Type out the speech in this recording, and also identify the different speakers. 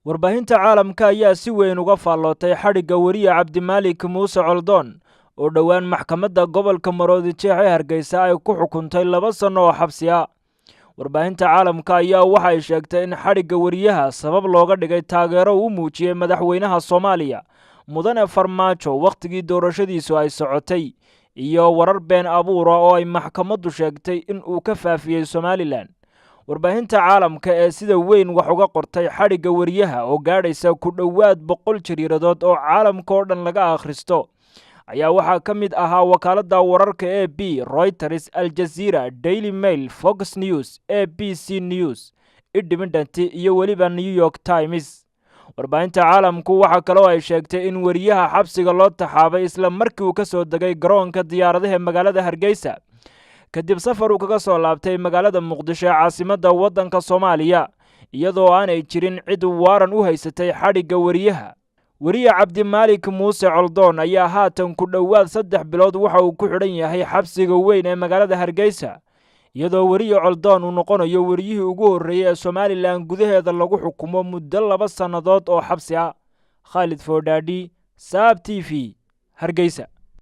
Speaker 1: warbaahinta caalamka ayaa si weyn uga faallootay xadhigga wariye Cabdimaalik Muuse Coldoon oo dhowaan maxkamadda gobolka Maroodijeex ee Hargeysa ay ku xukuntay 2 sano oo xabsi ah. warbaahinta caalamka ayaa waxa ay sheegtay in xadhigga wariyaha sabab looga dhigay taageero uu muujiyay madaxweynaha Soomaaliya Mudane Farmaajo waqtigii doorashadiisu ay socotay iyo warar been abuur oo ay maxkamaddu sheegtay in uu ka faafiyay Somaliland. warbaahinta caalamka ee sida weyn wax uga qortay xadhigga wariyaha oo gaadhaysa ku dhowaad 100 jariiradood oo caalamka oo dhan laga akhristo ayaa waxaa ka mid ahaa wakaaladda wararka AP, Reuters, Al Jazeera, Daily Mail, Fox News, ABC News, Independent iyo weliba New York Times. warbaahinta caalamku waxa kale oo ay sheegtay in wariyaha xabsiga loo taxaabay isla markii uu ka soo degay garoonka diyaaradaha magaalada Hargeysa kadib safar uu kaga soo laabtay magaalada Muqdisho caasimadda waddanka Soomaaliya iyadoo aanay jirin cid waaran u haysatay xadhigga wariyaha. wariye Cabdimaalik Muuse Coldoon ayaa haatan ku dhowaad 3 bilood waxa uu ku xidhan yahay xabsiga weyn ee magaalada Hargeysa iyadoo wariye Coldoon uu noqonayo wariyihii ugu horreeyay ee Somaliland gudaheeda lagu xukumo muddo 2 sannadood oo xabsi ah. Khalid Foodadi, Saab TV, Hargeysa.